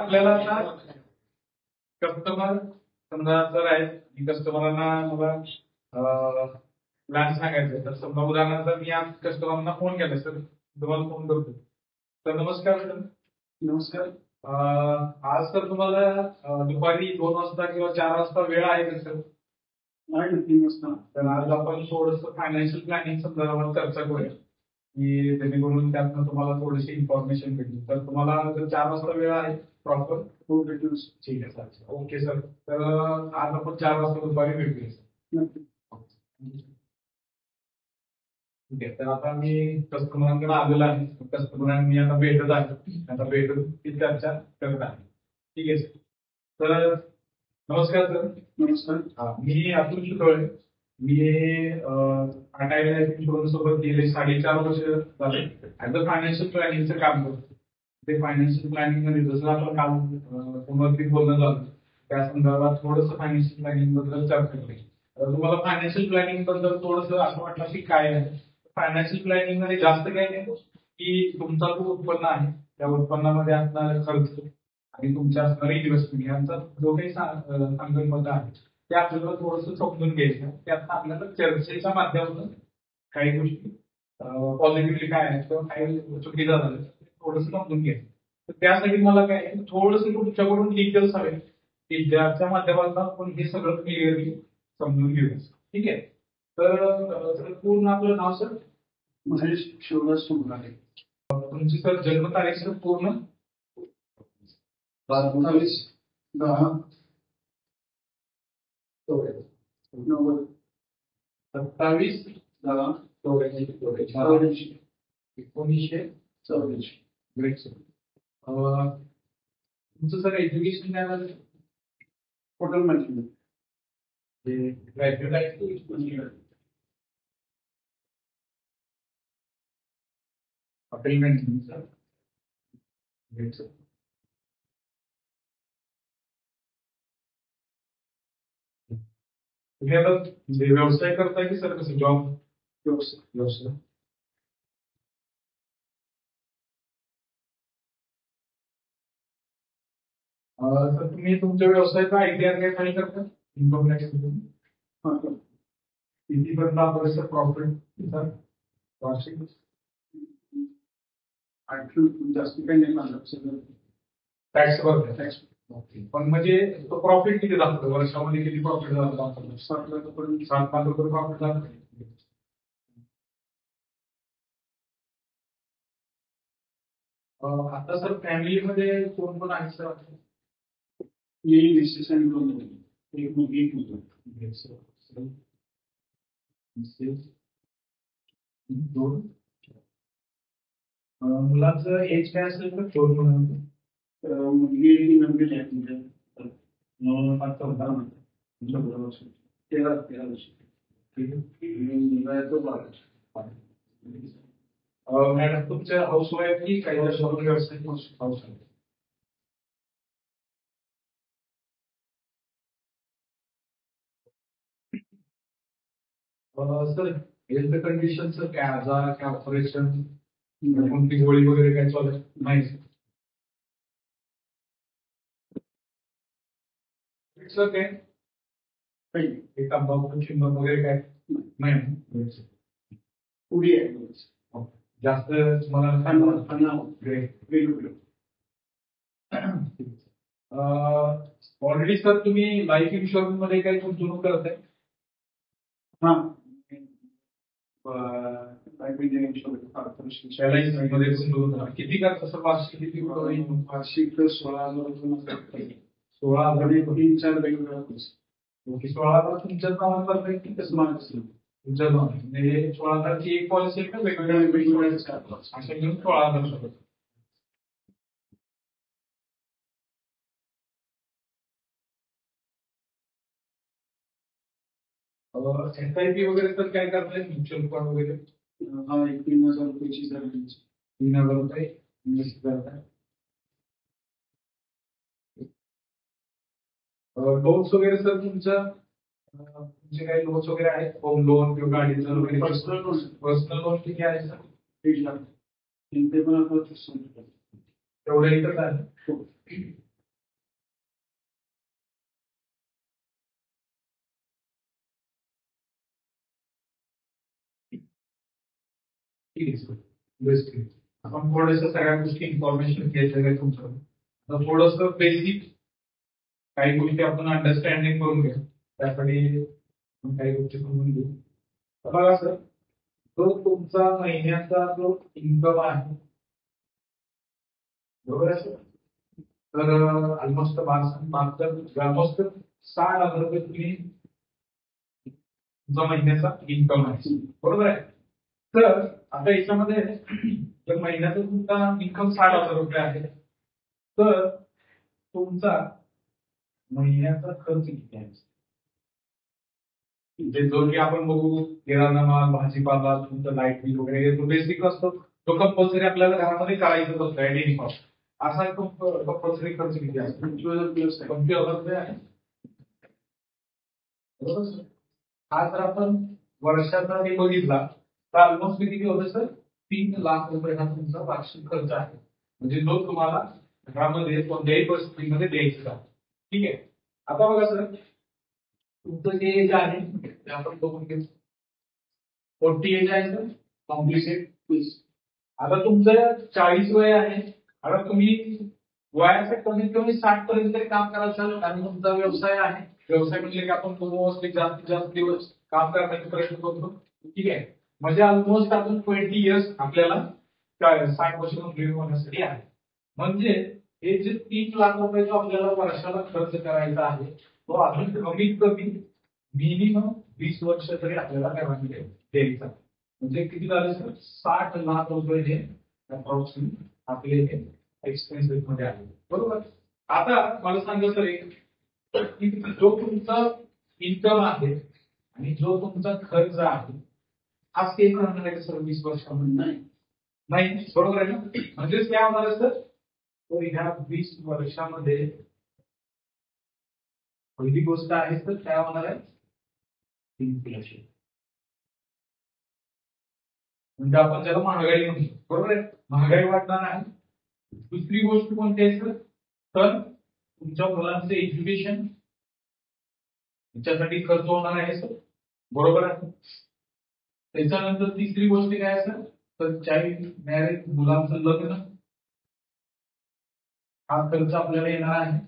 आपल्याला आता कस्टमर समजा जर आहेत आणि कस्टमरांना मला प्लॅन सांगायचं तर समजा उदाहरणार्थ मी आज कस्टमरना फोन केला सर तुम्हाला फोन करतो तर नमस्कार सर. नमस्कार. आज तर तुम्हाला दुपारी 2 वाजता किंवा 4 वाजता वेळ आहे का सर? नाही 3 वाजता. तर आज आपण थोडंसं फायनान्शियल प्लॅनिंग संदर्भात चर्चा करूया की जेणेकरून त्यातनं तुम्हाला थोडीशी इन्फॉर्मेशन भेटेल. तर तुम्हाला जर 4 वाजता वेळ आहे प्रॉपर? हो भेटू. ठीक आहे सर. Okay sir. तर आज आपण 4 वाजता दुपारी भेटूया सर. ठीक आहे. तर आता मी कस्टमरांकडे आलेलो आहे. कस्टमरांनी आता भेटत आहे. आता भेटून ती चर्चा करत आहे. ठीक आहे सर. तर नमस्कार सर. नमस्कार. मी अतुल शितोळे. मी टाटा लाईफ इन्शुरन्स सोबत गेले 4.5 वर्ष झाले ऍज अ फायनान्शियल प्लॅनिंगचं काम करतो. ते फायनान्शियल प्लॅनिंग मध्ये जसं आपण काल फोनवरती बोलणं झालं त्या संदर्भात थोडंसं फायनान्शियल प्लॅनिंग बद्दल चर्चा केली. तुम्हाला फायनान्शियल प्लॅनिंग बद्दल थोडंसं असं वाटलं की काय आहे फायनान्शियल प्लॅनिंग मध्ये जास्त काय नाही की तुमचा जो उत्पन्न आहे त्या उत्पन्नामध्ये असणारा खर्च आणि तुमच्या असणारी इन्व्हेस्टमेंट यांचा जो काही संकल्पना आहे ते आपल्याला थोडंसं समजून घ्यायचं. त्यात आपल्याला चर्चेच्या माध्यमातून काही गोष्टी पॉझिटिव्हली काय आहे किंवा काही चुकीचं झालं थोडंसं समजून घ्यायचं. तर त्यासाठी मला काय थोडंसं तुमच्याकडून डिटेल्स हवे की ज्याच्या माध्यमातून आपण हे सगळं क्लिअरली समजून घेऊया. ठीक आहे. तर पूर्ण आपलं नाव सर? महेश शिवराज सुमराळे. तुमची सर जन्मतारीख सर पूर्ण? 27/10/90. 27/10/1984. Great sir. तुमचं सर एज्युकेशन काय झालं? Hotel management. ग्रॅज्युएट आहे? Hotel management sir. Great sir. तुम्ही आता व्यवसाय करताय की सर कसं जॉब? व्यवसाय. तर तुम्ही तुमच्या व्यवसायाचा आयटीआर काय फाईल करता? इन्कम टॅक्स कितीपर्यंत आपलं सर प्रॉफिट सर वार्षिक? जास्त काही नाही लागलं सगळं टॅक्स भरतो. पण म्हणजे तो प्रॉफिट किती दाखवतो वर्षामध्ये किती प्रॉफिट झालं? 7 लाखापर्यंत. 7 लाख रुपये प्रॉफिट झालं. आता सर फॅमिलीमध्ये कोण कोण आहे सर? मी मिसेस आणि 2 मुली. एक मुलगी एक मुलगा. मुलाचं एज काय असेल तर 2 मुलांचं? मुलगी 9वी आहे. 13 वर्ष. 13 वर्ष. मुलगा आहे तो 12 वर्ष. मॅडम तुमच्या हाऊस वाईफ की काही व्यवसाय? House wife. सर हेल्थ कंडिशनचं काय आजार काय ऑपरेशन कोणती गोळी वगैरे काय चालू नाही सर? काय तंबाखू चिंबन वगैरे काय नाही? पुढी आहे जास्त तुम्हाला ऑलरेडी सर तुम्ही लाईफ इन्शुरन्स मध्ये काही गुंतवणूक करताय? हा. किती करता सर वार्षिक? किती वार्षिक 16,000. 16,000. 3-4 वेगवेगळ्या. ओके. 16,000 तुमच्याच नावावर करताय की कसं? तुमच्या नावावर म्हणजे 16,000ची एक पॉलिसी आहे का वेगवेगळ्या अशा घेऊन 16,000? SIP वगैरे तर काय करताय म्युच्युअल फंड वगैरे? हा 3,000 रुपयाची सर्व्हिस. 3,000 रुपये इन्व्हेस्ट करताय. लोन्स वगैरे सर तुमचे काही लोन्स वगैरे आहेत? होम लोन किंवा गाडीचं वगैरे? पर्सनल लोन किती आहे सर? 1,00,000. ते पण आपण तेवढं एकच आहे. ठीक आहे सर. बेस्ट. आपण थोडंसं सगळ्या गोष्टी इन्फॉर्मेशन घ्यायचं आहे तुमचं. तर थोडंसं बेसिक काही गोष्टी आपण अंडरस्टँडिंग करून घेऊ. त्यासाठी आपण काही गोष्टी समजून घेऊ. तर बघा सर, जो तुमचा महिन्याचा जो इन्कम आहे, बरोबर आहे सर, तर ऑलमोस्ट ऑलमोस्ट 60,000 रुपये तुम्ही तुमचा महिन्याचा इन्कम आहे, बरोबर आहे. तर आता याच्यामध्ये जर महिन्याचा तुमचा इन्कम 60,000 रुपये आहे, तर तुमचा महिन्याचा खर्च किती आहे? म्हणजे जो की आपण बघू, किराणा माल, भाजीपाला, तुमचं लाईट बिल वगैरे जो बेसिक असतो, तो कंपल्सरी आपल्याला घरामध्ये करायचाच असतो ऍट कॉस्ट. असा कंपल्सरी खर्च किती असतो? 25,000 रुपये आहे, बरोबर सर. हा जर आपण वर्षाचा हे बघितला तर ऑलमोस्ट किती होतं सर? 3 लाख रुपये हा तुमचा वार्षिक खर्च आहे, म्हणजे जो तुम्हाला घरामध्ये कोणत्याही परिस्थितीमध्ये द्यायचा आहे. ठीक आहे. आता बघा सर, तुमचं जे एज आहे ते आपण बघून घेऊ. 40 एज आहे सर, कॉम्प्लिकेट. आता तुमचं 40 वय आहे. आता तुम्ही वयाच्या कमीत कमी 60 पर्यंत तरी काम करायचं आणि तुमचा व्यवसाय आहे. व्यवसाय म्हणजे की आपण मोस्टली जास्तीत जास्त दिवस काम करण्याचा प्रयत्न करतो. ठीक आहे. म्हणजे ऑलमोस्ट अजून 20 इयर्स आपल्याला 60 वर्ष कंप्लीट होण्यासाठी आहे. म्हणजे हे जे 3 लाख रुपये जो आपल्याला वर्षाला खर्च करायचा आहे, तो अजून कमीत कमी मिनिमम 20 वर्ष तरी आपल्याला घरामध्ये द्यायचा. म्हणजे किती झाले सर? 60 लाख रुपये हे अप्रॉक्सिमेट आपले हे एक्सपेन्सेस मध्ये आहे, बरोबर. आता मला सांगा सर, जो तुमचा इन्कम आहे आणि जो तुमचा खर्च आहे, हा सेम राहणार आहे सर 20 वर्षामध्ये? नाही, बरोबर आहे ना. म्हणजेच काय होणार आहे सर? तर ह्या 20 वर्षामध्ये पहिली गोष्ट आहे तर काय होणार आहे? इन्फ्लेशन. म्हणजे आपण त्याला महागाई म्हणतो, बरोबर आहे. महागाई वाढणार आहे. दुसरी गोष्ट कोणती आहे सर? तर तुमच्या मुलांचं एज्युकेशन, त्याच्यासाठी खर्च होणार आहे सर, बरोबर आहे. त्याच्यानंतर तिसरी गोष्ट काय आहे सर? तर चाइल्ड मॅरेज, मुलांचं लग्न, हा खर्च आपल्याला येणार आहे.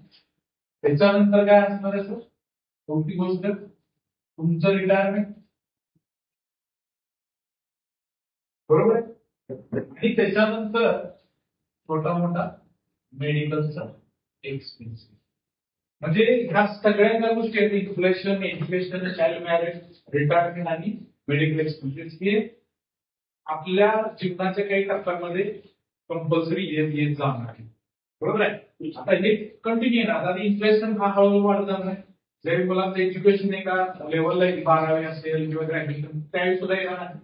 त्याच्यानंतर काय असणार आहे सर? चौथी गोष्ट तुमचं रिटायरमेंट, बरोबर आहे. आणि त्याच्यानंतर छोटा मोठा मेडिकलचा एक्सपेन्स. म्हणजे ह्या सगळ्या ज्या गोष्टी आहेत, inflation, education, child marriage, retirement आणि मेडिकल एक्सपेन्सेस, हे आपल्या जीवनाच्या काही टप्प्यामध्ये कंपल्सरी येत जाणार आहे, बरोबर आहे. आता हे कंटिन्यू येणार. आता इन्फ्लेशन हा हळूहळू वाढत जाणार आहे. जरी मुलांचं एज्युकेशन एका लेवलला 12वी असेल किंवा ग्रॅज्युएशन, त्यावेळी सुद्धा येणार आहे.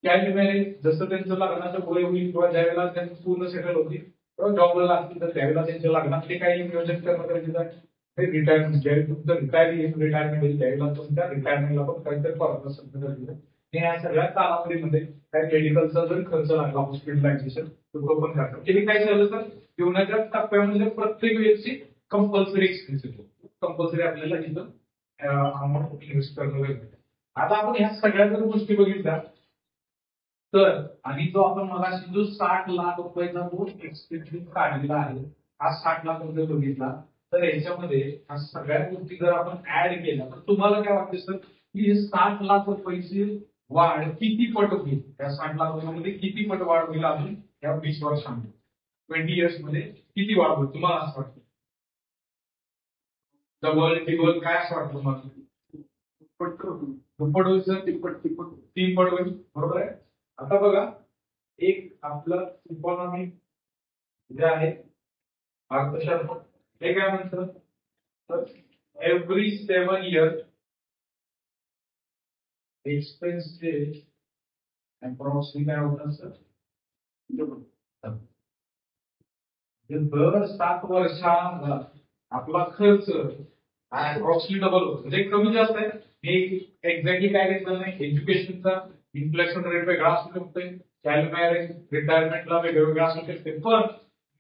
चाइल्ड मॅरेज, जसं त्यांचं लग्नाचं पुढे होईल किंवा ज्यावेळेला त्यांचं पूर्ण सेटल होतील किंवा जॉबला लागतील, तर त्यावेळेला त्यांच्या लग्नातले काही नियोजन करणं गरजेचं आहे. ते रिटायरमेंट, ज्यावेळी तुमचं रिटायरमेंट होईल त्यावेळेला तुमच्या रिटायरमेंटला पण काहीतरी फरक असणं गरजेचं आहे. या सगळ्या कालावधीमध्ये काही मेडिकलचा जर खर्च लागला, हॉस्पिटलायझेशन, तो पण करतात. हे काय झालं तर जीवनाच्या टप्प्यामध्ये प्रत्येक वेळेची कंपल्सरी एक्सपेन्स येतो. कंपल्सरी आपल्याला इथं अमाऊंट इन्व्हेस्ट करणं गरजेचं आहे. आता आपण ह्या सगळ्या जर गोष्टी बघितल्या तर, आणि जो आपण मगाशी जो 60 लाख रुपयाचा जो एक्सपेन्सिव्ह काढलेला आहे, हा 60 लाख रुपये बघितला, तर याच्यामध्ये ह्या सगळ्या गोष्टी जर आपण ऍड केल्या तर तुम्हाला काय वाटतं सर, की हे 60 लाख रुपयाची वाढ किती पट होईल? त्या 60 लाख रुपयामध्ये किती पट वाढ होईल अजून या 20 वर्षांमध्ये, 20 इयर्स मध्ये किती वाढ होईल तुम्हाला असं वाटतं? डबल, टिबल, काय असं वाटतं तुम्हाला? दुप्पट होईल सर, तिप्पट, 3 पट होईल, बरोबर आहे. आता बघा, एक आपलं इकॉनॉमी जे आहे अर्थशास्त्र, हे काय म्हणतं, तर एव्हरी 7 इयर एक्सपेन्सेस अप्रॉक्सिमेट काय होतात सर? दर 7 वर्षाला आपला खर्च अप्रॉक्सिमेट डबल होतो. म्हणजे कमी जास्त आहे, हे एक्झॅक्टली काय घेतलं नाही. एज्युकेशनचा इन्फ्लेशन रेट वेगळा असू शकतोय, चाइल्ड मॅरेज, रिटायरमेंटला वेगवेगळा असू शकते. पण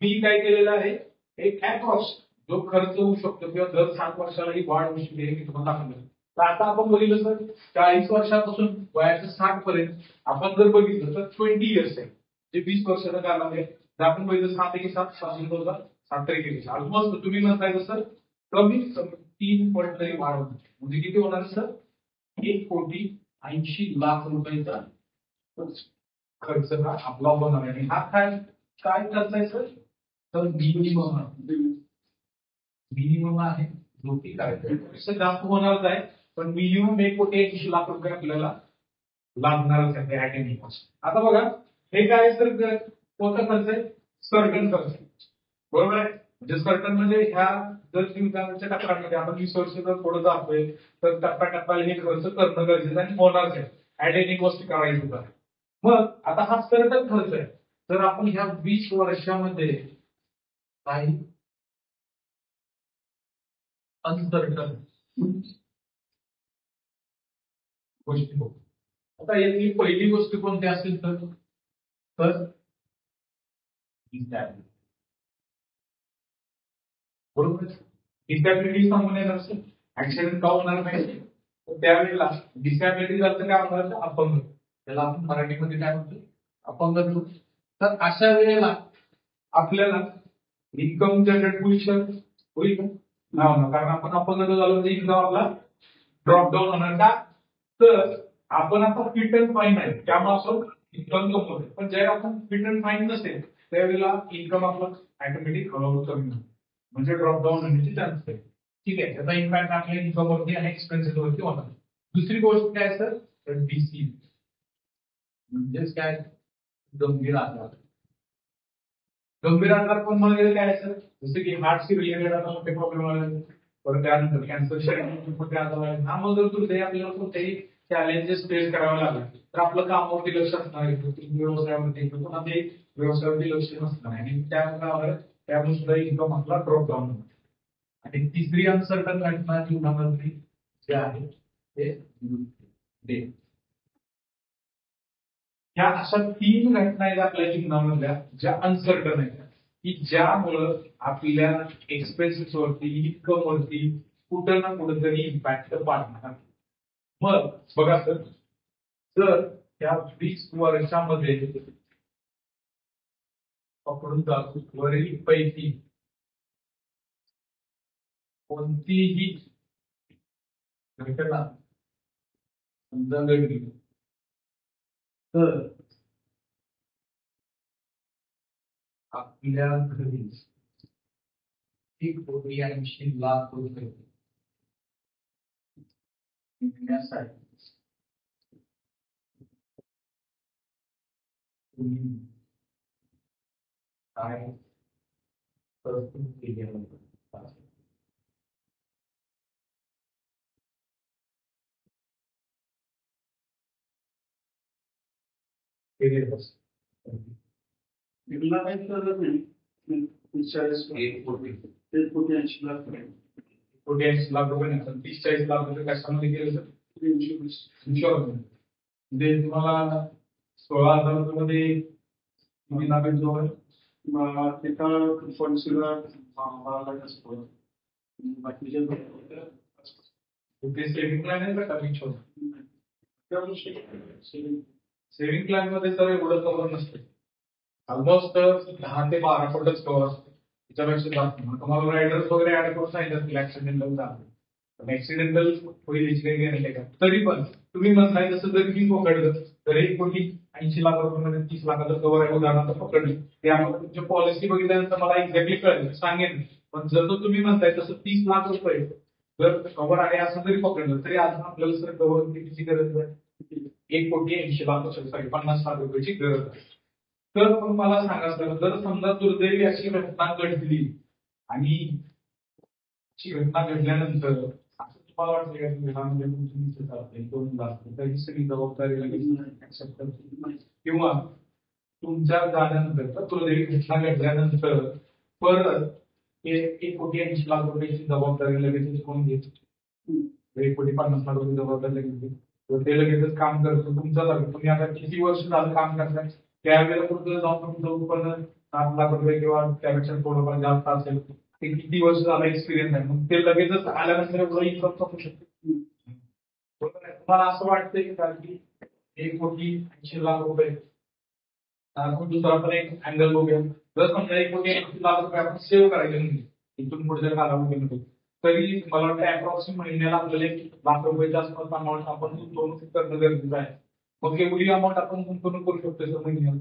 मी काय केलेलं आहे, एक अप्रॉक्स जो खर्च होऊ शकतो किंवा दर 7 वर्षाला ही वाढ होऊ शकते हे मी तुम्हाला दाखवलं. तर आता आपण बघितलं सर 40 वर्षापासून वयाच्या 60 पर्यंत आपण जर बघितलं तर 20 इयर्स आहे, जे 20 वर्षाचा कालावधी आहे. जर आपण बघितलं 7 7 ऑलमोस्ट तुम्ही म्हणताय सर कमी 3 पट तरी वाढ होणार. म्हणजे किती होणार सर? 1,80,00,000 रुपयाचा खर्च हा आपला होणार आहे. हा काय काय खर्च आहे सर? तर मिनिमम आहे जो की काय जास्त होणारच आहे, पण मिनिमम 1,80,00,000 रुपये आपल्याला लागणारच आहे ऍटेंडिंग कॉस्ट. आता बघा हे काय सर कोणता खर्च आहे? सर्टन खर्च, बरोबर आहे. म्हणजे सर्टन म्हणजे ह्या जर जीवनाच्या टप्प्यामध्ये आपण 20 वर्ष जर पुढे जातोय तर टप्प्याटप्प्याला हे खर्च करणं गरजेचं आणि होणारच आहे. ऍटेंडिंग कॉस्ट करायची होता. मग आता हा सर्टन खर्च आहे. तर आपण ह्या 20 वर्षामध्ये काही अनसर्टन गोष्टी बघू. आता यातली पहिली गोष्ट कोणती असेल तर बरोबर. डिसॅबिलिटी सांगून येणार असेल, ऍक्सिडेंट का होणार नाही, तर त्यावेळेला डिसॅबिलिटी जातं काय होणार? अपंग. त्याला आपण मराठीमध्ये काय म्हणतो? अपंगत्व. तर अशा वेळेला आपल्याला इन्कम जनरेट होईल का? नाही होणार, कारण आपण अपंगत्व झालो तर इन्कम आपला ड्रॉप डाऊन होणार का? तर आपण आता फिट अँड फाईन आहे त्यामुळे आपण इन्कम कमवतो. पण ज्यावेळेला आपण फिट अँड फाईन नसेल त्यावेळेला इन्कम आपलं ऑटोमॅटिक हळूहळू कमी होतं, म्हणजे ड्रॉप डाऊन होण्याची चान्स आहे. ठीक आहे, त्याचा इम्पॅक्ट आपल्या इन्कम वरती आणि एक्सपेन्सेस वरती होणार. दुसरी गोष्ट काय सर? तर डीसी म्हणजेच काय? गंभीर आजार. गंभीर आजार पण म्हणजे काय सर? जसं की हार्टशी रिलेटेड आता मोठे प्रॉब्लेम आले, परत त्यानंतर कॅन्सर मोठे आजार आले. हा मग जर तुझे आपल्याला कोणतेही चॅलेंजेस फेस करावे लागले तर आपलं कामावरती लक्ष असणार आहे, व्यवसायावरती पुन्हा ते व्यवसायावरती लक्ष नसणार आहे आणि त्यामुळे सुद्धा इन्कम आपला ड्रॉप डाऊन होणार. आणि तिसरी अनसर्टन घटना जीवनामधली जे आहे ते डेथ. ह्या अशा 3 घटना आहेत आपल्या जीवनामधल्या ज्या अनसर्टन आहेत, की ज्यामुळं आपल्या एक्सपेन्सेस वरती इन्कम वरती कुठं ना कुठेतरी इम्पॅक्ट पाडणार. मग बघा सर, जर त्या 20 वर्षामध्ये पकडून जातो वरील पैकी कोणतीही घटना समजा घडली तर आपल्या घरी 1,80,00,000 रुपये मिळण्यासाठी तुम्ही काय तरतूद केली आहे? निर्णय नाही करत नाही. 1,80,00,000 रुपये नाही, 30-40 लाख रुपये कशामध्ये गेले तर इन्शुरन्स. म्हणजे तुम्हाला 16,000 रुपये तुम्ही लागेल जो आहे एका पॉलिसीला 12,00,000 असतो. बाकीच्या ते सेव्हिंग प्लॅन आहे का सेव्हिंग प्लॅन मध्ये सर एवढं कव्हर नसते. ऑलमोस्ट 10 ते 12 फुटच कव्हर असते, त्याच्यापेक्षा जास्त नाही. तुम्हाला रायडर्स वगैरे ऍड करून सांगितलं ऍक्सिडेंटल झालं, ऍक्सिडेंटल होईल याची काही गॅरंटी का? तरी पण तुम्ही म्हणताय तसं जर मी पकडलं तर 1,80,00,000 रुपये 30 लाखाचं कव्हर आहे उदाहरणार्थ पकडलं, त्यामुळे तुमच्या पॉलिसी बघितल्यानंतर मला एक्झॅक्टली कळेल सांगेन. पण जर तुम्ही म्हणताय तसं 30 लाख रुपये जर कव्हर आहे असं जरी पकडलं तरी अजून आपल्याला सर कव्हर कितीची गरज आहे? 1,80,00,000 सॉरी 50,00,000 रुपयाची गरज आहे. तर मग मला सांगा सर, जर समजा दुर्दैवी अशी घटना घडली आणि घटना घडल्यानंतर असं तुम्हाला वाटतं का घरामध्ये तुमची चालते 2 लाख त्याची सगळी जबाबदारी ऍक्सेप्ट करते, किंवा तुमच्या झाल्यानंतर तर दुर्दैवी घटना घडल्यानंतर परत 1,80,00,000 रुपयाची जबाबदारी लगेच कोण घेत? 1,50,00,000 रुपये जबाबदारी लगेच ते लगेचच काम करतो तुमच्या जागी. तुम्ही आता किती वर्ष झालं काम करताय, त्यावेळेला कुठं जाऊन तुमचं उत्पन्न 7 लाख रुपये किंवा त्यापेक्षा थोडंफार जास्त असेल, ते किती वर्ष झालं एक्सपिरियन्स आहे, मग ते लगेचच आल्यानंतर एवढं इन्कम करू शकतो. तुम्हाला असं वाटतंय का की 1,80,00,000 रुपये आपण दुसरा पण एक अँगल बघूया. जर समजा 1,80,00,000 रुपये आपण सेव्ह करायचे म्हणजे इथून पुढच्या कालावधीमध्ये तरी मला वाटतं अप्रॉक्सिमेट महिन्याला आपल्याला 1,00,000 रुपयाच्या आसपास अमाऊंट आपण गुंतवणूक करणं गरजेचं आहे. मग एवढी अमाऊंट आपण गुंतवणूक करू शकतो सर महिन्याला,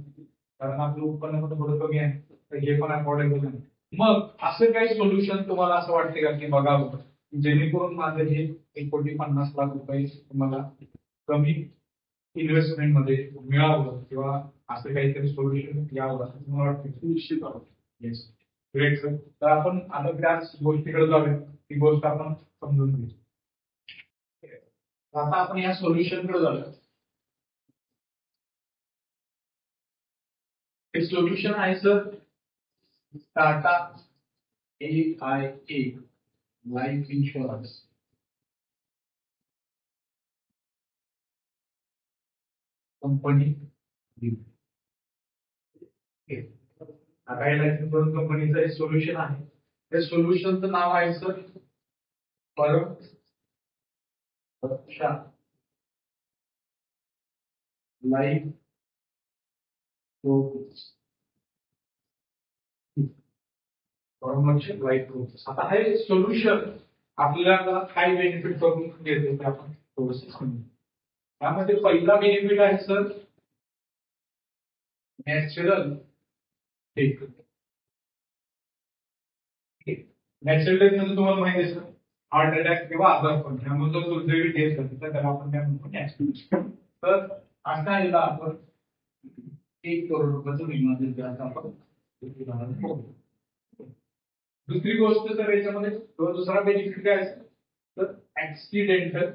कारण आपलं उत्पन्न पण थोडं कमी आहे तर हे पण अफोर्डेबल आहे. मग असं काही सोल्युशन तुम्हाला असं वाटते का की बघावं जेणेकरून माझं हे 1,50,00,000 रुपये तुम्हाला कमी इन्व्हेस्टमेंट मध्ये मिळावं किंवा असं काहीतरी सोल्युशन यावं असं तुम्हाला वाटतं? निश्चित आहे. Yes, great sir. तर आपण आता त्याच गोष्टीकडे जाऊया, ती गोष्ट आपण समजून घेऊ. आता आपण या सोल्युशनकडे जाऊया. हे सोल्युशन आहे sir Tata AIA life insurance. Company Tata life insurance कंपनीचं हे सोल्युशन आहे. त्या सोल्युशनचं नाव आहे सर परक्षा लाईफ लाईफ. आता हे सोल्युशन आपल्याला काय बेनिफिट करून देते ते आपण थोडंसं समजू. त्यामध्ये पहिला बेनिफिट आहे sir natural death. Natural death म्हणजे तुम्हाला माहिती आहे सर हार्ट अटॅक किंवा आजारपण त्यामुळे जो दुर्दैवी डेथ होते तर त्याला आपण काय म्हणतो नॅचरल. तर अशा याला आपण 1,00,00,000 रुपयाचा विमा देतो असं आपण उदाहरण बघू. दुसरी गोष्ट तर याच्यामध्ये दुसरा बेनिफिट काय आहे तर ऍक्सिडेंटल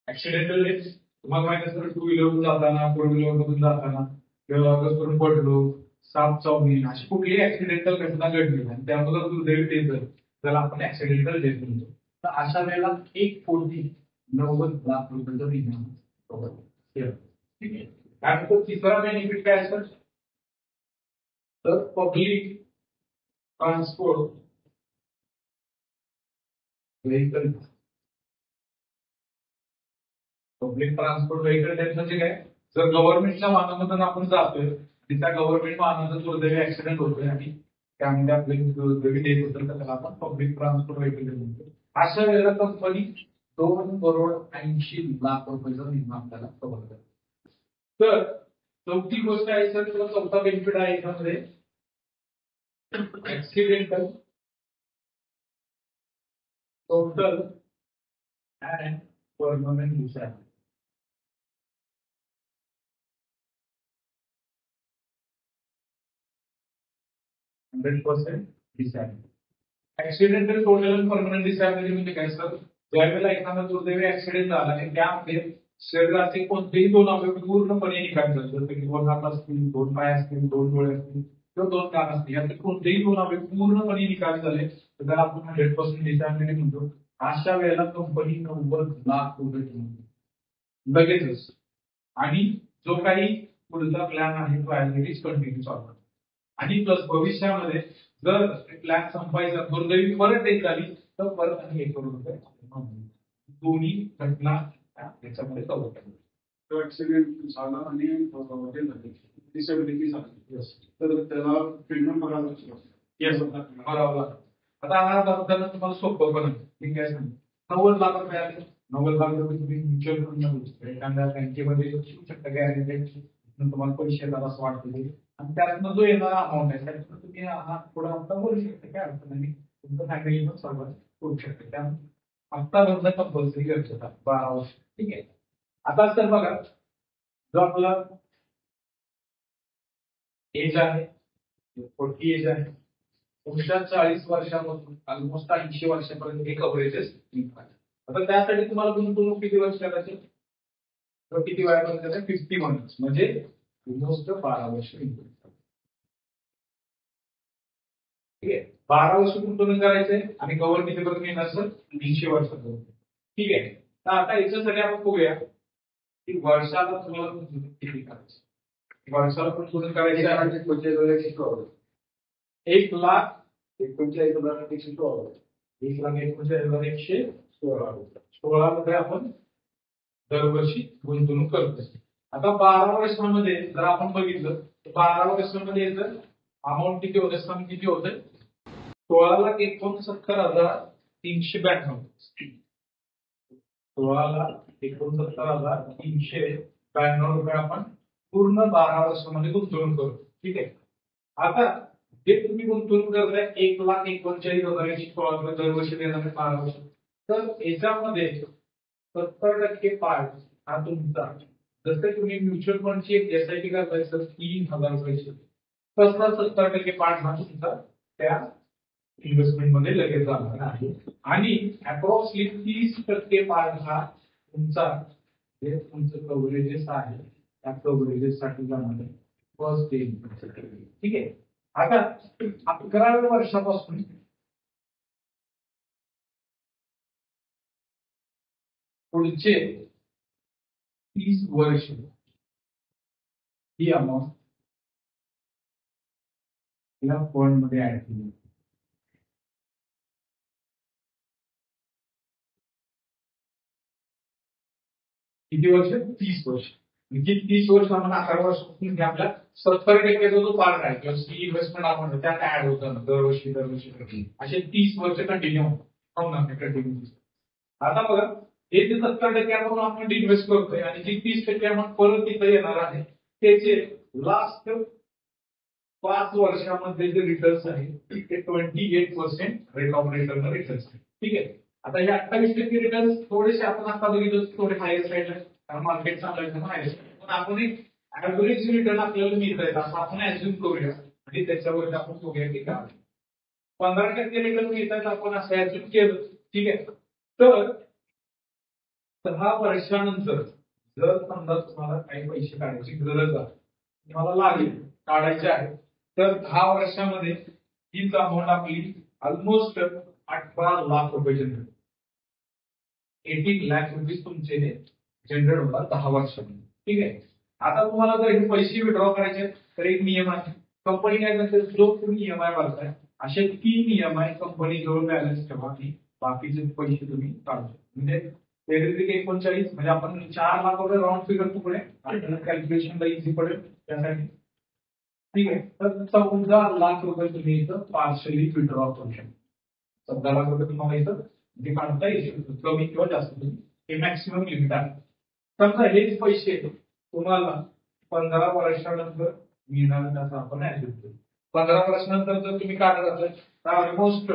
ऍक्सिडेंटल डेथ. तुम्हाला माहिती असेल 2 व्हीलरवरून जाताना 4 व्हीलरमधून जाताना किंवा करून पडलो साप चावली अशी कुठलीही ऍक्सिडेंटल घटना घडली आणि त्यामुळे दुर्दैवी डेथ झाली त्याला आपण ऍक्सिडेंटल डेथ म्हणतो. तर अशा वेळेला 1,90,00,000 रुपयाचा विमा. ठीक आहे. त्यानंतर तिसरा बेनिफिट काय असेल तर public transport vehicle. Public transport vehicle म्हणजे काय जर गव्हर्नमेंटच्या वाहनामधून आपण जातोय आणि त्या गव्हर्नमेंट वाहनाचा दुर्दैवी ऍक्सिडेंट होतोय आणि त्यामध्ये आपले दुर्दैवी डेथ होतं तर त्याला आपण पब्लिक ट्रान्सपोर्ट व्हेकल म्हणतो. अशा वेळेला कंपनी 2,80,00,000 रुपयाचा विमा आपल्याला कव्हर करते. तर चौथी गोष्ट आहे सर किंवा चौथा बेनिफिट आहे याच्यामध्ये accidental total and permanent disability. Accidental total and permanent disability म्हणजे काय सर ज्यावेळेला एखादा दुर्दैवी ऍक्सिडेंट झाला आणि त्यामध्ये शरीराचे कोणतेही 2 अवयव पूर्णपणे निकामी झाले जसं की 2 हात असतील 2 पाय असतील 2 डोळे असतील किंवा 2 कान असतील याचे कोणतेही 2 अवयव पूर्णपणे निकामी झाले तर त्याला आपण 100% डिसॅबिलिटी म्हणतो. अशा वेळेला कंपनी 90,00,000 रुपये म्हणतो लगेचच. आणि जो काही पुढचा प्लॅन आहे तो ऍज कंटिन्यू चालू आणि प्लस भविष्यामध्ये जर प्लॅन संपायचा दुर्दैवी परत डेथ झाली तर परत आणि 1,00,00,000 रुपये दोन्ही घटना याच्यामध्ये कव्हर करतात. तो ऍक्सिडेंट झाला आणि डिसेबिलिटी झाली तर त्याला ट्रीटमेंट करावं लागतं. येस बरोबर. आता हा तुम्हाला सोपं पण मी काय सांगतो 90,00,000 रुपये आले 90,00,000 रुपये तुम्ही म्युच्युअल फंड एखाद्या बँकेमध्ये ठेवू शकता गॅरंटेड तुम्हाला पैसे येतात असं वाटतं आणि त्यातनं जो येणारा अमाऊंट आहे त्यातनं तुम्ही हा थोडा हप्ता भरू शकता काय अडचण नाही. तुमचं फॅमिली पण सर्व करू शकते त्यामुळे हप्ता भरणं कंपल्सरी गरजेचं आहे 12 वर्ष. ठीक आहे. आता सर बघा जो आपला एज आहे 40 एज आहे तुमच्या 40 वर्षापासून ऑलमोस्ट 80 वर्षापर्यंत हे कव्हरेजेस निघतात. आता त्यासाठी तुम्हाला गुंतवणूक किती वर्ष करायची तर किती वयापर्यंत 50 मंथ्स म्हणजे ऑलमोस्ट 12 वर्ष. ठीक आहे. 12 वर्ष गुंतवणूक करायचे आणि कव्हर कितीपर्यंत येणार सर 80 वर्षापर्यंत. ठीक आहे. तर आता याच्यासाठी आपण बघूया की वर्षाला तुम्हाला गुंतवणूक किती करायची. वर्षाला गुंतवणूक करायची 1,00,000 39,116. 1,39,116 मध्ये आपण दरवर्षी गुंतवणूक करतो. आता 12 वर्षांमध्ये जर आपण बघितलं तर 12 वर्षांमध्ये जर अमाऊंट किती होते, सम किती होते, 16,69,392. 16,69,392 रुपये आपण पूर्ण 12 वर्षांमध्ये गुंतवणूक करू. ठीक आहे. आता जे तुम्ही गुंतवणूक करताय 1,39,116 रुपये दरवर्षी देणार 12 वर्ष, तर याच्यामध्ये 70% पार्ट हा तुमचा, जसं तुम्ही म्युच्युअल फंडची एक एसआयपी करताय तर 3,000 रुपयाची, तसा 70% पार्ट हा तुमचा त्या इन्व्हेस्टमेंट मध्ये लगेच जाणार आहे. आणि अप्रॉक्सिमेटली 30% पार्ट हा तुमचा जे तुमचं कव्हरेजेस आहे त्या कव्हरेजेस साठी जाणार आहे फर्स्ट डे. ठीक आहे. आता 11व्या वर्षापासून पुढचे 30 वर्ष ही अमाऊंट या फंड मध्ये ऍड केली. किती वर्ष? 30 वर्ष. म्हणजे 30 वर्ष आपण 11 वर्षापासून आपल्या 70% जो पार्ट आहे किंवा सी इन्व्हेस्टमेंट आपण त्यात ऍड होतं दरवर्षी असे 30 वर्ष कंटिन्यू कंटिन्यू. आता बघा हे जे 70% आपण इन्व्हेस्ट करतोय आणि जी 30% आपण परत तिथे येणार आहे त्याचे लास्ट 5 वर्षामध्ये जे रिटर्न्स आहे ते 28% रेट ऑफ रिटर्न रिटर्न्स. ठीक आहे. आता हे 28% रिटर्न्स थोडेसे आपण आता बघितलं थोडे हायर साईडला, कारण मार्केट चांगलं आहे, पण आपण एक ऍव्हरेज रिटर्न आपल्याला मिळत आहे असं आपण ऍज्युम करूया आणि त्याच्यावर आपण बघूया की काय 15% रिटर्न मिळत आहेत आपण असं ऍज्युम केलं. ठीक आहे. तर 6 वर्षानंतर जर समजा तुम्हाला काही पैसे काढायची गरज आहे, तुम्हाला लागेल काढायचे आहे, तर 10 वर्षामध्ये हीच अमाऊंट आपली ऑलमोस्ट 18 लाख रुपये जनरेट, 18 लाख रुपीज तुमचे जनरेट होतात 10 वर्षामध्ये. ठीक आहे. आता तुम्हाला जर हे पैसे विड्रॉ करायचे तर एक नियम आहे, कंपनी काय करते, जो तुम्ही ईएमआय भरताय असे 3 ईएमआय कंपनी जवळ बॅलन्स ठेवा आणि बाकीचे पैसे तुम्ही काढू. म्हणजे 39 म्हणजे आपण 4 लाख रुपये राऊंड फिगर तुकडे आपल्याला कॅल्क्युलेशनला इझी पडेल त्यासाठी. ठीक आहे. तर 14 लाख रुपये तुम्ही इथं पार्शली विड्रॉ करू शकता. 14 लाख रुपये तुम्हाला इथं जे काढता येईल, कमी किंवा जास्त तुम्ही, हे मॅक्सिमम लिमिट आहे. समजा हेच पैसे तुम्हाला 15 वर्षानंतर मिळणार असं आपण ऍज्युम करू. 15 वर्षानंतर जर तुम्ही काढत असाल तर ऑलमोस्ट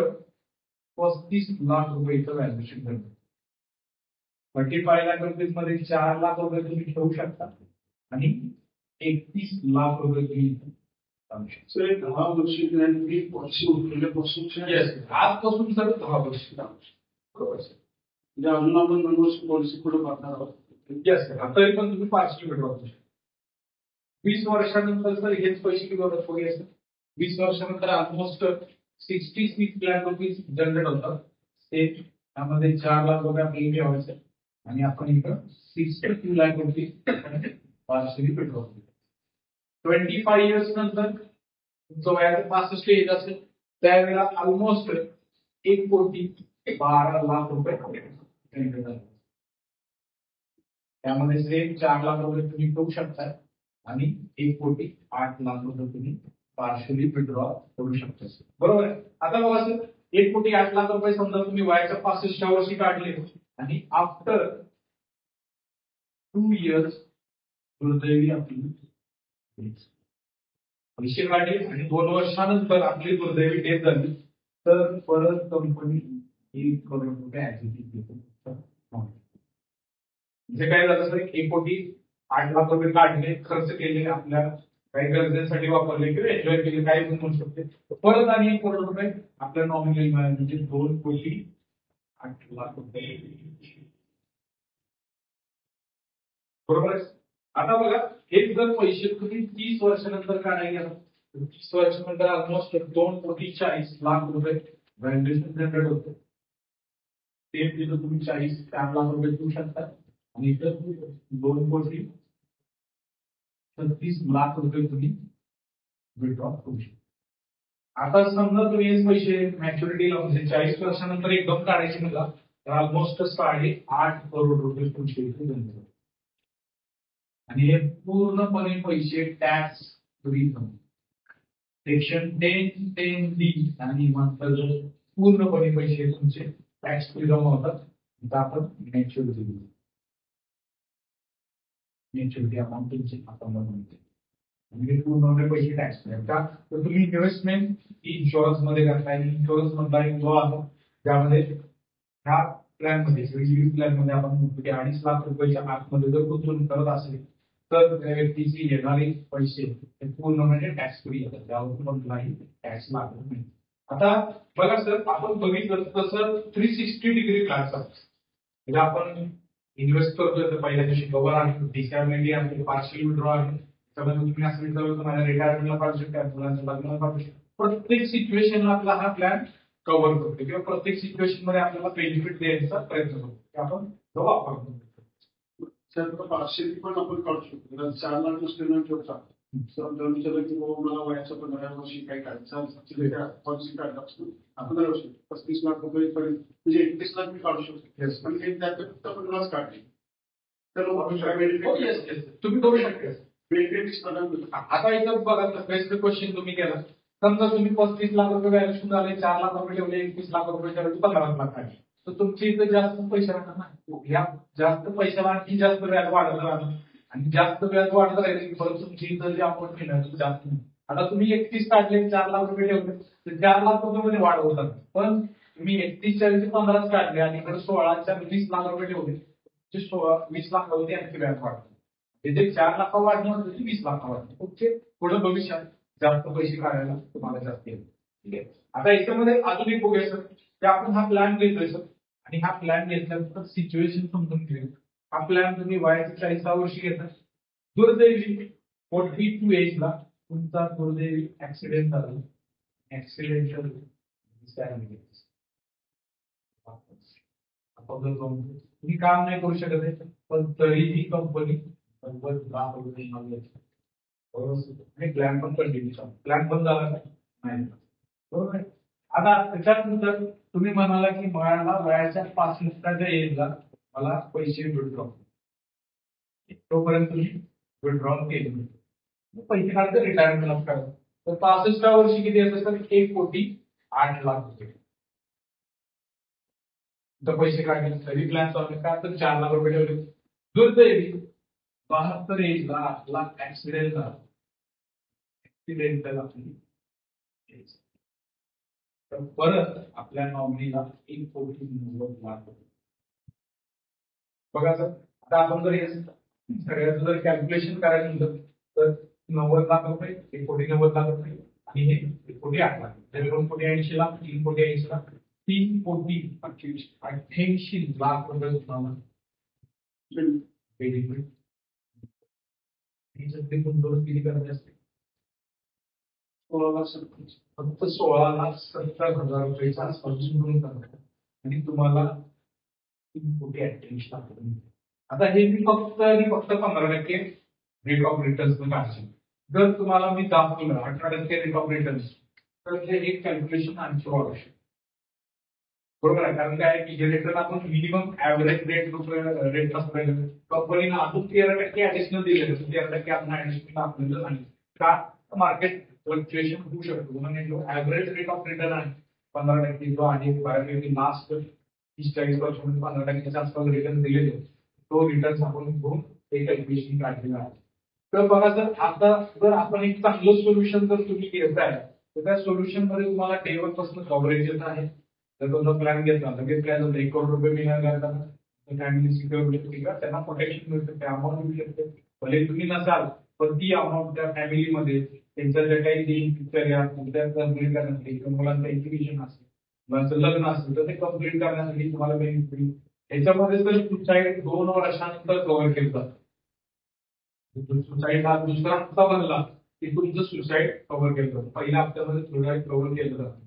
35 लाख रुपये इथं व्हॅल्युएशन करतो. 35 लाख रुपये मध्ये 4 लाख रुपये तुम्ही ठेवू शकता आणि 31 लाख रुपये तुम्ही सर 10 वर्षी पॉलिसी उठवल्यापासून आजपासून सर 10 वर्ष बरोबर. म्हणजे अजून आपण 2 वर्ष पॉलिसी पुढे पाहणार आहोत. Yes sir. तरी पण तुम्ही पार्शली विड्रॉ करू शकता. 20 वर्षानंतर सर हेच पैसे किती होतात बघूया सर. 20 वर्षानंतर ऑलमोस्ट 66 लाख रुपये जनरेट होतात. ते त्यामध्ये 4 लाख रुपये आपल्याला ठेवायचे आणि आपण इथं 62 लाख रुपये पार्शली विड्रॉ करू. 25 इयर्स नंतर तुमचं वयाचं 65 एज असेल त्यावेळेला ऑलमोस्ट 1,12,00,000 रुपये जनरेट झाले. त्यामध्ये सेम 4 लाख रुपये तुम्ही ठेवू शकता आणि 1,08,00,000 रुपये तुम्ही पार्शली विड्रॉ करू शकता. बरोबर आहे. आता बघा सर 1,08,00,000 रुपये समजा तुम्ही वयाच्या 65 वर्षी काढले आणि आफ्टर 2 इयर्स दुर्दैवी आपली पैसे काढले आणि 2 वर्षानंतर आपली दुर्दैवी डेथ झाली तर परत कंपनी 1 करोड रुपये ऍक्टिव्हिटी देते. म्हणजे काय झालं सर 1,08,00,000 रुपये काढले, खर्च केले, आपल्या काही गरजेसाठी वापरले किंवा एन्जॉय केले, काही पण म्हणू शकते, परत आणि 1 करोड रुपये आपल्या नॉमिनल म्हणजे 2,08,00,000 रुपये. बरोबर आहे. आता बघा हेच जर पैसे तुम्ही 30 वर्षानंतर काढायला गेला, 30 वर्षानंतर ऑलमोस्ट 2,40,00,000 रुपये व्हॅल्युएशन जनरेट होते. ते तिथं तुम्ही 4 लाख रुपये देऊ शकता आणि इथं 2,36,00,000 रुपये तुम्ही विड्रॉ करू शकता. आता समजा तुम्ही हे पैसे मॅच्युरिटीला म्हणजे 40 वर्षानंतर एकदम काढायचे मला तर ऑलमोस्ट 8.5 करोड रुपये तुमचे इथे जमतात. आणि हे पूर्णपणे पैसे टॅक्स फ्री सेक्शन 10(10)(d) आणि म्हणतात पूर्णपणे पैसे तुमचे टॅक्स फ्री जमा होतात. आता आपण मॅच्युरिटी अमाऊंट तुमची अकाउंटमध्ये मिळते. म्हणजे पूर्णपणे पैसे टॅक्स फ्री का तर तुम्ही इन्व्हेस्टमेंट इन्शुरन्स मध्ये करताय. इन्शुरन्स मधला एक जो आहे त्यामध्ये ह्या प्लॅन मध्ये प्लॅन मध्ये आपण म्हणतो की 2.5 लाख रुपयाच्या आतमध्ये जर गुंतवणूक करत असेल तर त्या व्यक्तीची येणारे पैसे हे पूर्णपणे टॅक्स फ्री येतात. त्यावर कोणताही टॅक्स लागत नाही. आता बघा सर आपण बघितलं तसं 360 डिग्री क्लास म्हणजे आपण इन्व्हेस्ट करतोय तर पहिल्या दिवशी कव्हर आहे डिसॅबिलिटी आहे पार्शियल विड्रॉ आहे. त्यामुळे तुम्ही असं विचारलं तर माझ्या रिटायरमेंटला काढू शकता मुलांच्या लग्नाला काढू शकता. प्रत्येक सिच्युएशनला आपला हा प्लॅन कव्हर करतो किंवा प्रत्येक सिच्युएशन मध्ये आपल्याला बेनिफिट द्यायचा प्रयत्न करतो. आपण तो वापरतो. पाचशे पण आपण काढू शकतो. 4 लाख स्टेटमेंट ठेवता जर विचारलं की बाबा मला वयाच्या 15व्या वर्षी काय काढायचं पॉलिसी काढला असतो 15 वर्षी 35 लाख रुपये पर्यंत म्हणजे 31 लाख मी काढू शकतो. पण ते त्यात फक्त 15 काढले तर तुम्ही करू शकता. आता इथं बघा बेस्ट क्वेश्चन तुम्ही केला. समजा तुम्ही 35 लाख रुपये व्हॅल्युएशन झाले 4 लाख रुपये ठेवले 21 लाख रुपये ठेवले 15 लाख काढले तर तुमची इथं जास्त पैसे राहणार ना. या जास्त पैशाला आणखी जास्त व्याज वाढत राहणार आणि जास्त व्याज वाढत राहिले परत तुमची इथं जे अमाऊंट मिळणार जास्त नाही. आता तुम्ही 31 काढले 4 लाख रुपये ठेवले तर 4 लाख रुपये मध्ये वाढ होतात. पण तुम्ही 31च्या ऐवजी 15 काढले आणि इकडे 16च्या 20 लाख रुपये ठेवले 20 लाखावरती आणखी व्याज वाढतात. ते 4 लाख वाढणार होते 20 लाख वाढणार. तुमचे पुढे भविष्यात जास्त पैसे काढायला तुम्हाला जास्त येईल. ठीक आहे. आता याच्यामध्ये अजून एक बघूया सर की आपण हा प्लॅन घेतोय सर आणि हा प्लॅन घेतल्यानंतर सिच्युएशन समजून घेऊ. हा प्लॅन तुम्ही वयाच्या 40व्या वर्षी घेता. दुर्दैवी 42 एजला तुमचा दुर्दैवी ऍक्सिडेंट झाला. ऍक्सिडेंटल तुम्ही काम नाही करू शकत आहे पण तरीही कंपनी 90 लाख रुपये प्लॅन पण कंटिन्यू प्लॅन पण झाला नाही. बरोबर आहे. आता त्याच्यानंतर तुम्ही म्हणाला की मला वयाच्या 65च्या एजला मला पैसे विड्रॉ तोपर्यंत तुम्ही विड्रॉल केले पैसे काढते रिटायरमेंटला काढतो तर 65व्या वर्षी किती येतं सर 1,08,00,000 रुपये. तर पैसे काढले तरी प्लॅन चालू का तर 4 लाख रुपये ठेवले. दुर्दैवी 72 एजला आपला ऍक्सिडेंट झाला. तर परत आपल्या नॉमिनीला 1,90,00,000 बघा सर. आता आपण जर सगळ्याचं जर कॅल्क्युलेशन करायचं म्हटलं तर 90 लाख रुपये 1,90,00,000 रुपये आणि हे 1,08,00,000 तर 2,80,00,000 लाख 3,80,00,000 लाख 3,88,00,000 लाख रुपये तुम्हाला बेनिफिट गुंतवणूक किती करायची असते 16,70,000 रुपयेचा गुंतवणूक करणार आणि तुम्हाला 3,88,00,000 रुपये. आता हे मी फक्त 15% रेट ऑफ रिटर्न्स काढशील. जर तुम्हाला मी दाखवलं 18% रेट ऑफ रिटर्न्स तर हे एक कॅल्क्युलेशन आणखी वाढू शकतो. बरोबर आहे. कारण काय की जे रिटर्न आपण मिनिमम ऍव्हरेज रेट असं कंपनीनं अजून 13% ऍडिशनल दिलेलं 13% आपण ऍडिशनल आपल्याला सांगितलं का मार्केट फ्लक्च्युएशन होऊ शकतो. म्हणून जो ऍव्हरेज रेट ऑफ रिटर्न आहे 15% जो आहे बऱ्यापैकी लास्ट 30-40 वर्षामध्ये 15%च्या आसपास रिटर्न दिलेले तो रिटर्न आपण घेऊन एक कॅल्क्युलेशन काढलेलं आहे. तर बघा सर आता जर आपण एक चांगलं सोल्युशन जर तुम्ही घेताय तर त्या सोल्युशन मध्ये तुम्हाला डे 1 पासून कव्हरेज येत आहे. जर तुमचा प्लॅन घेतला लगेच काय झालं 1 करोड रुपये मिळणार फॅमिली सिक्युरिटी त्यांना प्रोटेक्शन मिळू शकते अमाऊंट मिळू शकते. भले तुम्ही नसाल पण ती अमाऊंट त्या फॅमिलीमध्ये त्यांच्या ज्या काही फ्युचर या कंप्लीट करण्यासाठी किंवा मुलांचं एज्युकेशन असेल मुलांचं लग्न असेल तर ते कंप्लीट करण्यासाठी तुम्हाला बेनिफिट मिळेल. याच्यामध्ये तर सुसाईड 2 वर्षानंतर कव्हर केलं जातं. सुसाईड हा दुसरा हप्ता बनला की तुमचं सुसाईड कव्हर केलं जातं. पहिल्या हप्त्यामध्ये सुसाईड कव्हर केलं जातं.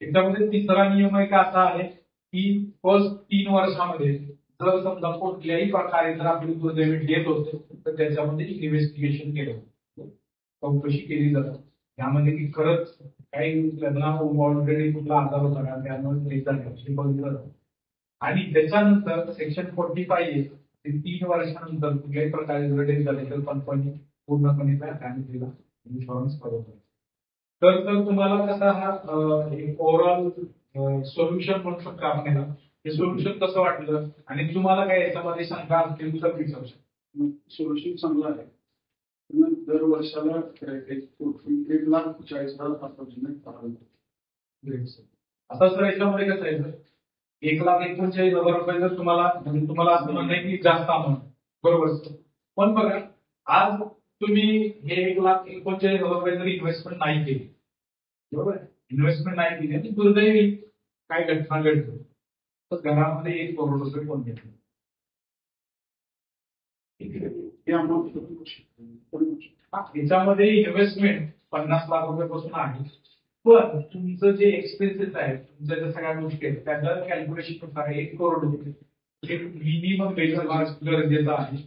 त्याच्यामध्ये तिसरा नियम एक असा आहे की फर्स्ट 3 वर्षामध्ये जर समजा कुठल्याही प्रकारे जर आपली दुर्दैवी डेथ होते तर त्याच्यामध्ये इन्व्हेस्टिगेशन केलं चौकशी केली जाते. त्यामध्ये की खरंच काही लग्ना ऑलरेडी कुठला आजार होता का त्यामुळे फ्रीज झालं हे बघितलं जातं. आणि त्याच्यानंतर सेक्शन 45 ते 3 वर्षानंतर कुठल्याही प्रकारे जर डेथ झाले तर कंपनी पूर्णपणे त्या फॅमिलीला इन्शुरन्स करतो. तर तुम्हाला कसा हा एक ओव्हरऑल सोल्युशन म्हणू शकतो आपण याला. हे सोल्युशन कसं वाटलं आणि तुम्हाला काय याच्यामध्ये शंका असतील तर विचारू शकता. सोल्युशन चांगलं आहे. पण दर वर्षाला 1,40,00,000 अपार्टमेंट आता सर याच्यामध्ये कसं आहे सर 1,39,000 जर तुम्हाला म्हणजे तुम्हाला असं म्हणणं आहे की जास्त अमाऊंट बरोबर सर. पण बघा आज तुम्ही हे 1,39,000 जर इन्व्हेस्टमेंट नाही केली बरोबर इन्व्हेस्टमेंट नाही केली आणि दुर्दैवी काय घटना घडते तर घरामध्ये 1 करोड रुपये कोण घेतले. हे अमाऊंट याच्यामध्ये इन्व्हेस्टमेंट 50 लाख रुपयापासून आहे. पण तुमचं जे एक्सपेन्सेस आहेत तुमच्या ज्या सगळ्या गोष्टी आहेत त्याच्या कॅल्क्युलेशन नुसार 1 करोड रुपये मिनिमम गरजेचं आहे.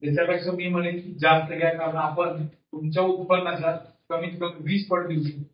त्याच्यापेक्षा मी म्हणेन की जास्त घ्या कारण आपण तुमच्या उत्पन्नाच्या कमीत कमी 20 पट देऊ शकतो.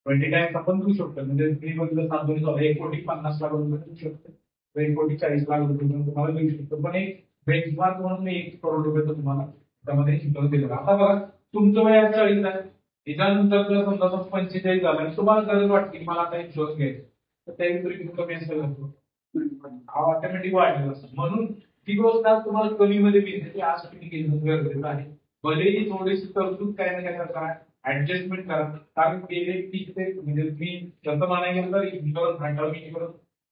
20 टाइम्स आपण देऊ शकतो म्हणजे तुम्ही बघितलं 1,50,00,000 रुपये देऊ शकतो. 1,40,00,000 रुपये तुम्हाला देऊ शकतो. पण एक बेंचमार्क म्हणून मी 1 करोड रुपये तुम्हाला त्यामध्ये इन्शुरन्स दिलेला. आता बघा तुमचं वय 40 आहे त्याच्यानंतर जर समजा 45 झालं आणि तुम्हाला गरज वाटते की मला आता इन्शुरन्स घ्यायचं तर त्यावेळी कमी असेल ऑटोमॅटिक वाढलेला असतो. म्हणून ती गोष्ट आज तुम्हाला कमीमध्ये मिळते की आज तुम्ही घेणं गरजेचं आहे. भलेही थोडीशी तरतूद काय ना काय करा ऍडजस्टमेंट करा कारण गेले 30 ते म्हणजे तुम्ही जसं म्हणायला गेलं तर इन्शुरन्स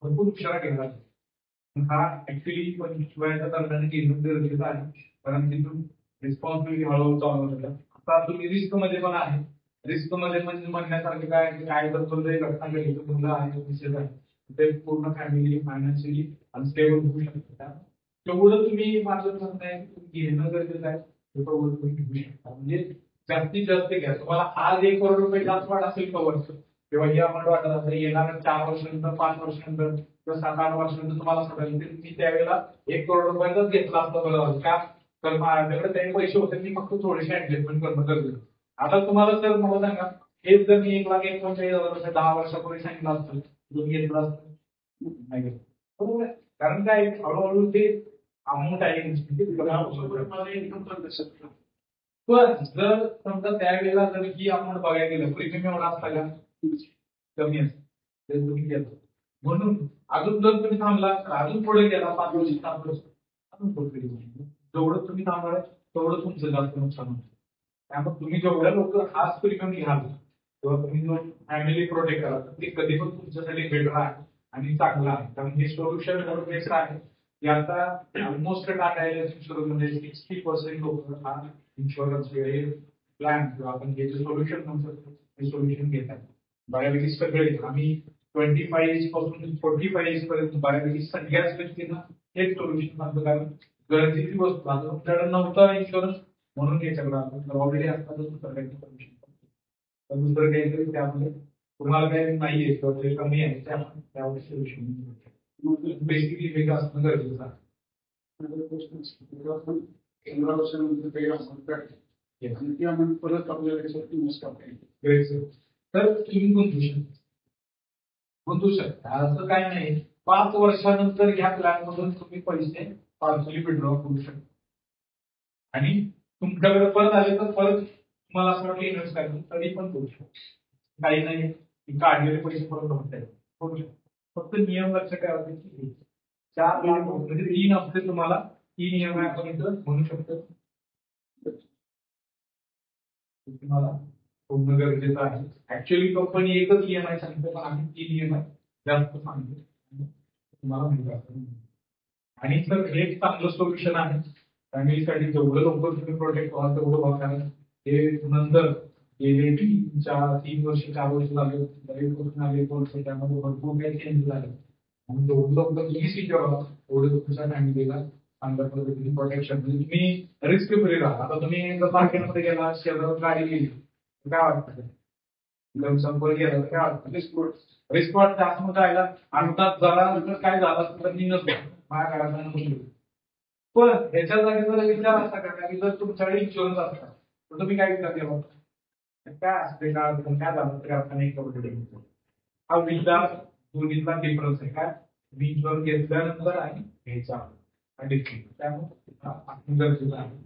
भरपूर उशिरा केला हा ऍक्च्युली 25 वयाच्या दरम्यान घेणं गरजेचं आहे कारण तिथून रिस्पॉन्सिबिलिटी हळूहळू चालू होतं. आता तुम्ही रिस्क मध्ये पण आहे. रिस्क मध्ये म्हणजे म्हणण्यासारखं काय काय जर तुमचं घटना घडली तर मुलं आहे विषय आहे ते पूर्ण फॅमिली फायनान्शियली अनस्टेबल होऊ शकतात. तेवढं तुम्ही माझं म्हणणं आहे की घेणं गरजेचं आहे तेवढं तुम्ही घेऊ शकता म्हणजे जास्तीत जास्त घ्या. तुम्हाला आज 1 करोड रुपये जास्त वाढ असेल कवर तेव्हा ही आपण वाटत असेल येणाऱ्या 4 वर्षानंतर 5 वर्षानंतर किंवा 7-8 वर्षानंतर तुम्हाला समजेल की मी त्यावेळेला 1 करोड रुपयाचाच घेतला असतं बरं का तर माझ्याकडे काही पैसे होते मी फक्त थोडेसे ऍडजस्टमेंट करणं गरजेचं. आता तुम्हाला जर मला सांगा हेच जर मी 1,41,40,000 10 वर्षापूर्वी सांगितलं असतं तुम्ही घेतलं असतं नाही घेतलं बरोबर आहे. कारण काय हळूहळू ते अमाऊंट आहे इन्कम पण जर समजा त्यावेळेला जर ही अमाऊंट बघायला गेलं प्रीमियम एवढा असता का कमी असतं तुम्ही केलं म्हणून अजून जर तुम्ही थांबला अजून पुढे गेला 5 वर्ष 7 वर्ष अजून पुढे जेवढं तुम्ही थांबणार तेवढं तुमचं जास्त नुकसान होतं. त्यामुळे तुम्ही जेवढ्या लोक हाच प्रीमियम घ्याल तेव्हा तुम्ही जो फॅमिली प्रोटेक्ट करा ते कधी पण तुमच्यासाठी बेटर आहे आणि चांगलं आहे. कारण हे सोल्युशन एवढं बेस्ट आहे की आता ऑलमोस्ट टाटा इन्शुरन्स म्हणजे 60% लोक हा इन्शुरन्स प्लॅन किंवा आपण हे जे सोल्युशन म्हणतो हे सोल्युशन घेतात. बऱ्यापैकी सगळे आम्ही 25 पासून 45 पर्यंत बऱ्यापैकी सगळ्याच व्यक्तींना हेच सोल्युशन सांगतो कारण गरजेची वस्तू आता तुमच्याकडे नव्हता इन्शुरन्स म्हणून याच्याकडे आपण ऑलरेडी असताना सरकारची परमिशन तर दुसरं काहीतरी त्यामध्ये तुम्हाला काही नाहीये किंवा जे कमी आहे ते आपण त्यावर सोल्युशन बेसिकली वेगळं असणं गरजेचं आहे. 15 वर्षानंतर काही अमाऊंट काढते आणि ती अमाऊंट परत आपल्याला इन्व्हेस्ट करता येईल. तर तुम्ही गुंतवू शकता असं काय नाही. 5 वर्षानंतर ह्या प्लॅन मधून तुम्ही पैसे पार्सली विड्रॉ करू शकता आणि तुमच्याकडे परत आले तर परत तुम्हाला असं वाटलं इन्व्हेस्ट करायचं तरी पण करू शकतो. काही नाही काढलेले पैसे परत भरता येईल करू शकतो. फक्त नियम लक्षात ठेवायचे की 4 लाख म्हणजे 3 हप्ते तुम्हाला 3 EMI आपण इथं म्हणू शकतो तुम्हाला होणं गरजेचं आहे. ऍक्च्युअली कंपनी एकच EMI सांगते पण आम्ही 3 EMI जास्त सांगतो तुम्हाला माहिती असेल. आणि सर हे एक चांगलं सोल्युशन आहे फॅमिलीसाठी जेवढं लवकर तुम्ही प्रोटेक्ट व्हाल तेवढं व्हा कारण हे नंतर गेले 3 वर्ष 4 वर्ष झाले आले वर्ष त्यामध्ये भरपूर काही चेंज झाले आणि जेवढं लवकर तुम्ही सिक्युअर व्हा तेवढं तुमच्या फॅमिलीला चांगल्या पद्धतीने प्रोटेक्शन म्हणजे तुम्ही रिस्क फ्री राहा. आता तुम्ही जर मार्केटमध्ये गेला शेजारात गाडी गेली काय वाटतं संपर्क गेला तर काय वाटतं रिस्क वाटतं आतमध्ये राहिला आणतात जरा काय झालं तर मी नसतो माझ्या घरात पण ह्याच्या जागी जर विचार असा करा की जर तुमच्याकडे इन्शुरन्स असता तर तुम्ही काय विचार केला काय असते काय झालं तर आपण एक कबड्डी घेतो. हा वीजला दोन्हीतला डिफरन्स आहे काय वीजवर घेतल्यानंतर आणि घ्यायचा त्यामुळे आपण गरजेचं आहे.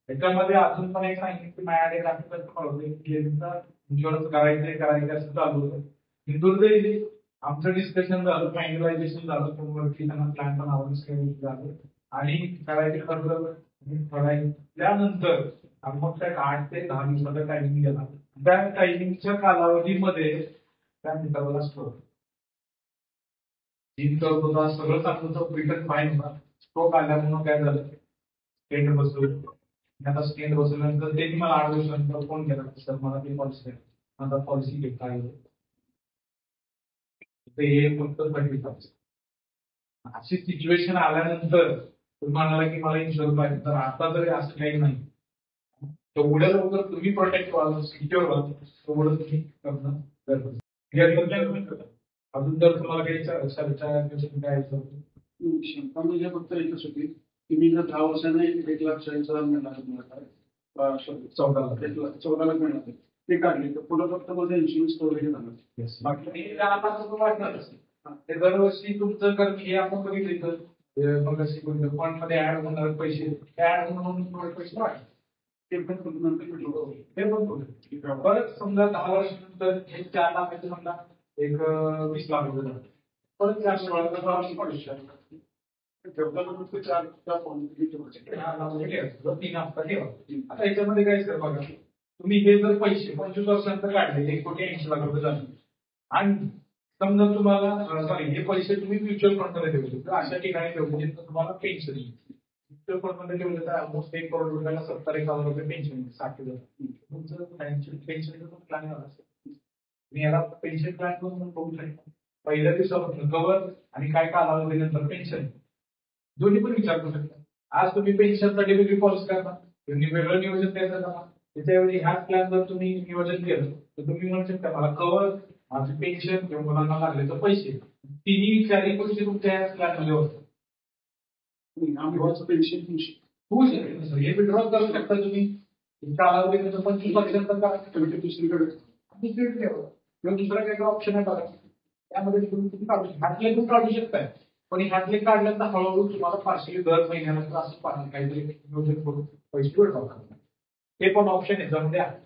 त्याच्यामध्ये अजून पण एक सांगितलं की माझ्याकडे इन्शुरन्स करायचं असं चालू होतं. दुर्दैवी आमचं डिस्कशन झालं फायनलायझेशन झालं फोनवरती त्यांना प्लॅन पण आवडून झालं आणि करायचे ठरवलं त्यानंतर मग त्या 8 ते 10 दिवसाचा टायमिंग गेला. त्या टायमिंगच्या कालावधीमध्ये त्या मित्राला स्ट्रोक जिम करत होता सगळं चांगलं होतं रिटर्न फाईन होता स्ट्रोक आल्यामुळे काय झालं स्टेंट बसलो. आता स्टेंट बसवल्यानंतर त्यांनी मला 8 दिवसानंतर फोन केला सर मला ती पॉलिसी आता पॉलिसी घेता येईल हे फक्त 25,000 अशी सिच्युएशन आल्यानंतर तुम्ही म्हणाला की मला इन्शुरन्स पाहिजे तर आता जरी असं काही नाही तेवढ्या लवकर तुम्ही प्रोटेक्ट व्हाल सिक्युअर व्हाल तेवढं तुम्ही करणं गरजेचं. अजून जर तुम्हाला काही काय म्हणजे फक्त एकच होती की मी जर 10 वर्षाने 1,40,000 मिळणार 14 लाख मिळणार ते काढले तर पुढे फक्त माझं इन्शुरन्स कव्हरेज झालं. बाकी ते दरवर्षी तुमचं कर्म हे आपण बघितलं तर मग फंड मध्ये ऍड होणार पैसे ऍड म्हणून थोडे पैसे वाढले. ते पण परत समजा 10 वर्षानंतर एक 4 लाखाचे समजा एक 20 लाख रुपये झाले. परत 3 हप्ता ठेवा. आता याच्यामध्ये काय सर बघा तुम्ही हे जर पैसे 25 वर्षानंतर काढले 1,80,00,000 रुपये झाले आणि समजा तुम्हाला सॉरी हे पैसे तुम्ही म्युच्युअल फंड मध्ये ठेवले तर अशा ठिकाणी ठेवले जिथं तुम्हाला पेन्शन येईल. म्युच्युअल फंड मध्ये ठेवले तर ऑलमोस्ट 1 करोड रुपयाला 70,000 रुपये पेन्शन येईल 60,000 तुमचं फायनान्शियल पेन्शन प्लॅन झाला असेल तुम्ही याला पेन्शन प्लॅन करून बघू शकता. पहिल्या दिवसापासून कवर आणि काय कालावधीनंतर पेन्शन दोन्ही पण विचार करू शकता. आज तुम्ही पेन्शनसाठी वेगळी पॉलिसी करता तुम्ही वेगळं नियोजन द्यायचं का त्याच्याऐवजी ह्याच प्लॅन जर तुम्ही नियोजन केलं तर तुम्ही म्हणू शकता मला कवर माझी पेन्शन किंवा मुलांना लागले तर पैसे तिन्ही 4 गोष्टी तुमच्या प्लॅन मध्ये होतात. पेन्शन होऊ शकेल सर हे विड्रॉल करू शकता तुम्ही कालावधीनंतर 25 वर्षानंतर करा दुसरीकडे ठेवा किंवा दुसरा काही ऑप्शन आहे बघा त्यामध्ये तुम्ही काढू शकता ह्यातले पण काढू शकताय पण ह्यातले काढल्यानंतर हळूहळू तुम्हाला पार्शली दर महिन्यानंतर असं पाहिजे काहीतरी नियोजन करून पैसे विड्रॉल करतात. हे पण ऑप्शन आहे याच्यामध्ये आहे.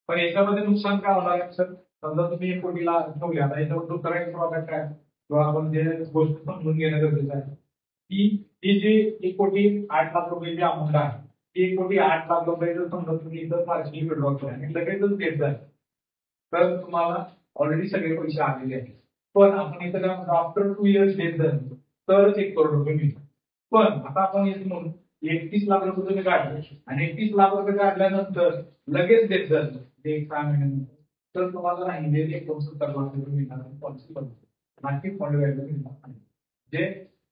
पण याच्यामध्ये नुकसान काय होणार सर समजा तुम्ही एक कोटीला ठेवले आता याच्यावर तो करायचं प्रॉडक्ट काय किंवा आपण जे गोष्ट समजून घेणं गरजेचं आहे ती जी 1,08,00,000 रुपयाची अमाऊंट आहे ती 1,08,00,000 रुपये जर समजा तुम्ही इथं पार्शली विड्रॉल केला आणि लगेचच देत जाल तर तुम्हाला ऑलरेडी सगळे पैसे आलेले आहेत. पण आपण इथं काय आफ्टर 2 इयर्स देत जाल तरच 1 करोड रुपये मिळतात. पण आता आपण येतो म्हणून 31 लाख रुपये तुम्ही काढले आणि 31 लाख रुपये काढल्यानंतर लगेच देत जाल ते 6 महिन्यानंतर तर तुम्हाला नाही 69 लाख रुपये मिळणार पॉलिसी बाकी फंड व्हॅल्यू मिळणार नाही. जे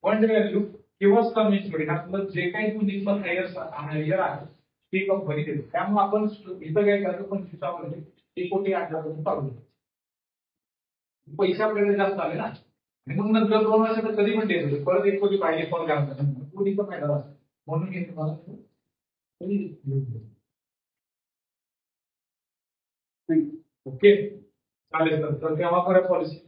फंड व्हॅल्यू किंवा सम इन्शुरन्स आपलं जे काही तुम्ही पण हायर आहे ती कंपनी देते त्यामुळे आपण इथं काय करतो 25 1,08,00,000 रुपये पाडू पैसे आपल्याकडे जास्त आले ना आणि मग नंतर 2 वर्षात कधी पण देतो परत 1 कोटी पाहिजे फोन करतात कोणीचा फायदा असतो म्हणून मी तुम्हाला ओके चालेल सर तर तेव्हा करूया पॉलिसी.